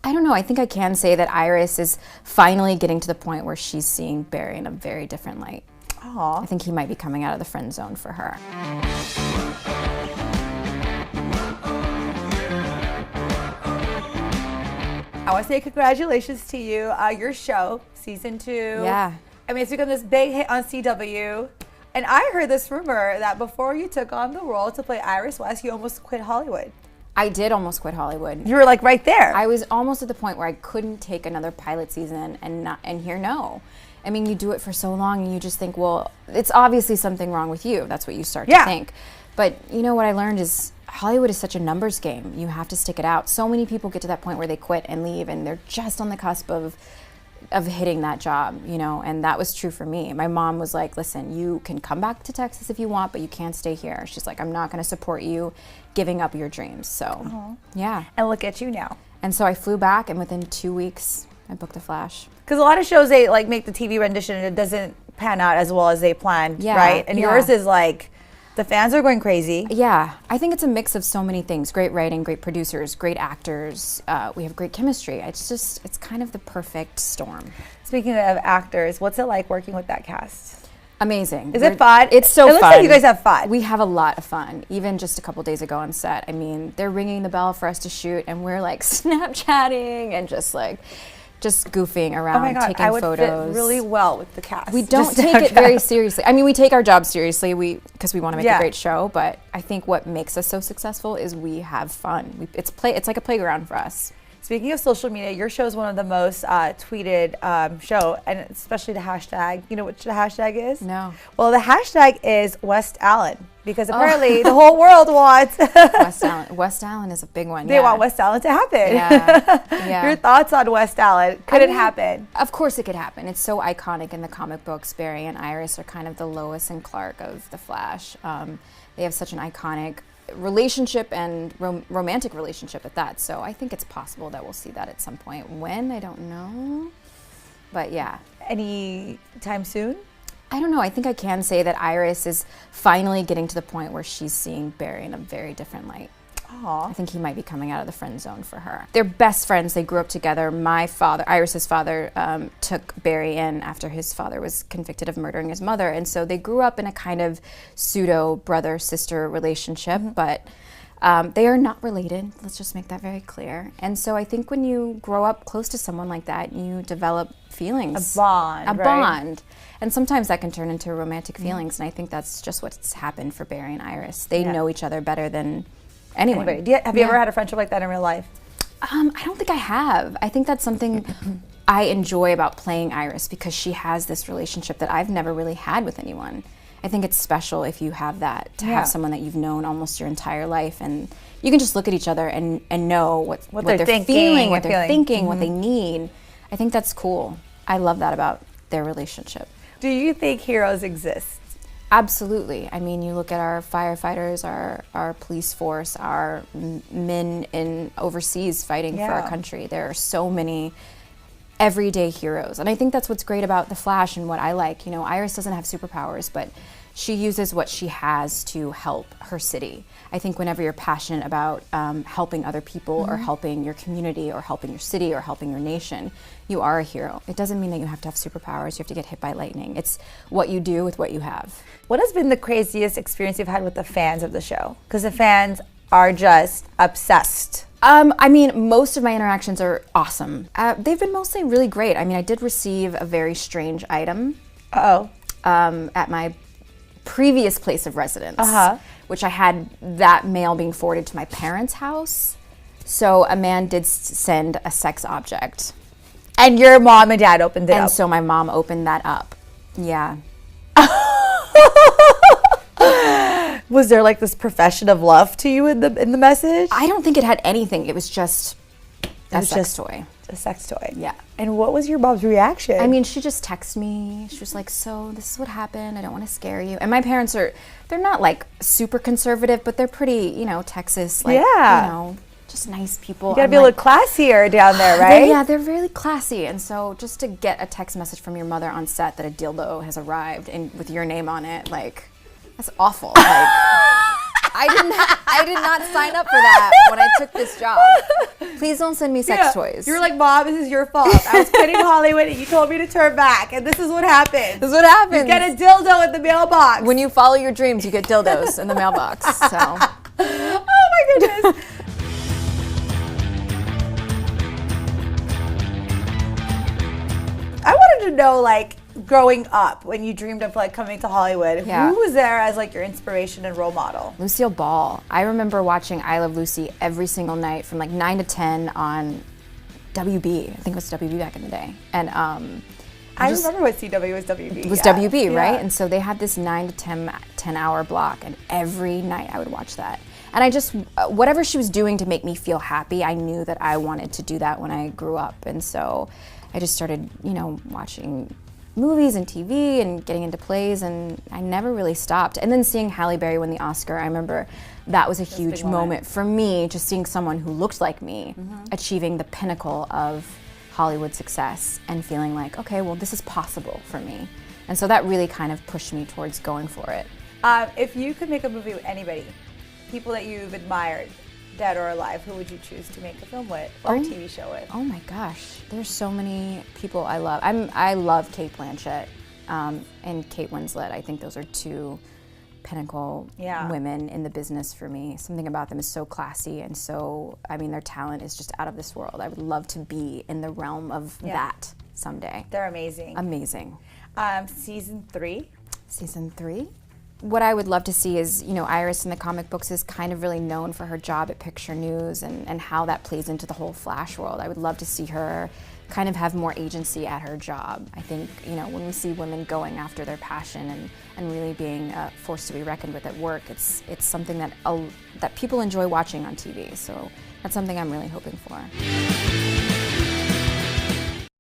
I don't know. I think I can say that Iris is finally getting to the point where she's seeing Barry in a very different light. Aww. I think he might be coming out of the friend zone for her. I want to say congratulations to you. Your show, season 2. Yeah. I mean, it's become this big hit on CW. And I heard this rumor that before you took on the role to play Iris West, you almost quit Hollywood. I did almost quit Hollywood. You were like right there. I was almost at the point where I couldn't take another pilot season and hear no. I mean, you do it for so long and you just think, well, it's obviously something wrong with you. That's what you start to think. But you know what I learned is Hollywood is such a numbers game. You have to stick it out. So many people get to that point where they quit and leave and they're just on the cusp of hitting that job, you know, and that was true for me. My mom was like, listen, you can come back to Texas if you want, but you can't stay here. She's like, I'm not going to support you giving up your dreams. So, yeah. And look at you now. And so I flew back, and within 2 weeks, I booked The Flash. Because a lot of shows, they like make the TV rendition and it doesn't pan out as well as they planned, right? And yours is like, the fans are going crazy. Yeah, I think it's a mix of so many things. Great writing, great producers, great actors. We have great chemistry. It's kind of the perfect storm. Speaking of actors, what's it like working with that cast? Amazing. Is it fun? It's so fun. It looks like you guys have fun. We have a lot of fun. Even just a couple days ago on set, I mean, they're ringing the bell for us to shoot, and we're like Snapchatting and just goofing around, taking photos. I would fit really well with the cast. We don't take it very seriously. I mean, we take our job seriously because we want to make a great show, but I think what makes us so successful is we have fun. It's like a playground for us. Speaking of social media, your show is one of the most tweeted show, and especially the hashtag. You know what the hashtag is? No. Well, the hashtag is West Allen, because apparently the whole world wants West Allen. West Allen is a big one. They want West Allen to happen. Yeah. Your thoughts on West Allen? Could it happen? Of course it could happen. It's so iconic in the comic books. Barry and Iris are kind of the Lois and Clark of the Flash. They have such an iconic relationship and romantic relationship at that. So I think it's possible that we'll see that at some point. When, I don't know. But yeah. Any time soon? I don't know. I think I can say that Iris is finally getting to the point where she's seeing Barry in a very different light. Aww. I think he might be coming out of the friend zone for her. They're best friends. They grew up together. My father, Iris's father, took Barry in after his father was convicted of murdering his mother. And so they grew up in a kind of pseudo brother-sister relationship, but they are not related. Let's just make that very clear. And so I think when you grow up close to someone like that, you develop feelings. A bond, A bond. And sometimes that can turn into romantic feelings. And I think that's just what's happened for Barry and Iris. They know each other better than anyone. Have you ever had a friendship like that in real life? I don't think I have. I think that's something I enjoy about playing Iris, because she has this relationship that I've never really had with anyone. I think it's special if you have that, to have someone that you've known almost your entire life, and you can just look at each other and know what they're feeling, what they're thinking, what they need. I think that's cool. I love that about their relationship. Do you think heroes exist? Absolutely. I mean, you look at our firefighters, our police force, our men in overseas fighting for our country. There are so many everyday heroes. And I think that's what's great about The Flash and what I like. You know, Iris doesn't have superpowers, but she uses what she has to help her city. I think whenever you're passionate about helping other people or helping your community or helping your city or helping your nation, you are a hero. It doesn't mean that you have to have superpowers, you have to get hit by lightning. It's what you do with what you have. What has been the craziest experience you've had with the fans of the show? Because the fans are just obsessed. I mean, most of my interactions are awesome. They've been mostly really great. I mean, I did receive a very strange item at my previous place of residence, which I had that mail being forwarded to my parents' house. So a man did send a sex object. And your mom and dad opened it up. And so my mom opened that up. Yeah. Was there like this profession of love to you in the message? I don't think it had anything. It was just a sex toy. A sex toy. Yeah. And what was your mom's reaction? I mean, she just texted me. She was like, so this is what happened. I don't want to scare you. And my parents they're not like super conservative, but they're pretty, you know, Texas, like, you know, just nice people. You gotta be a little classier down there, right? They're really classy. And so just to get a text message from your mother on set that a dildo has arrived and with your name on it, like, that's awful. Like, I did not sign up for that when I took this job. Please don't send me sex toys. You're like, Mom, this is your fault. I was quitting Hollywood and you told me to turn back, and this is what happened. This is what happens. You get a dildo in the mailbox. When you follow your dreams, you get dildos in the mailbox. So. Oh my goodness. I wanted to know, like, growing up, when you dreamed of like coming to Hollywood, who was there as like your inspiration and role model? Lucille Ball. I remember watching I Love Lucy every single night from like 9 to 10 on WB. I think it was WB back in the day. And I remember what CW was WB. It was WB, right? And so they had this 9 to 10 hour block, and every night I would watch that. And I just, whatever she was doing to make me feel happy, I knew that I wanted to do that when I grew up. And so I just started, you know, watching movies and TV and getting into plays, and I never really stopped. And then seeing Halle Berry win the Oscar, I remember that was a huge moment for me, just seeing someone who looked like me achieving the pinnacle of Hollywood success and feeling like, okay, well, this is possible for me. And so that really kind of pushed me towards going for it. If you could make a movie with anybody, people that you've admired, dead or alive, who would you choose to make a film with or a TV show with? Oh my gosh, there's so many people I love. I love Cate Blanchett and Kate Winslet. I think those are two pinnacle women in the business for me. Something about them is so classy and so, I mean, their talent is just out of this world. I would love to be in the realm of that someday. They're amazing. Amazing. Season 3? Season 3? What I would love to see is, you know, Iris in the comic books is kind of really known for her job at Picture News and how that plays into the whole Flash world. I would love to see her kind of have more agency at her job. I think, you know, when we see women going after their passion and really being a force to be reckoned with at work, it's something that people enjoy watching on TV. So that's something I'm really hoping for.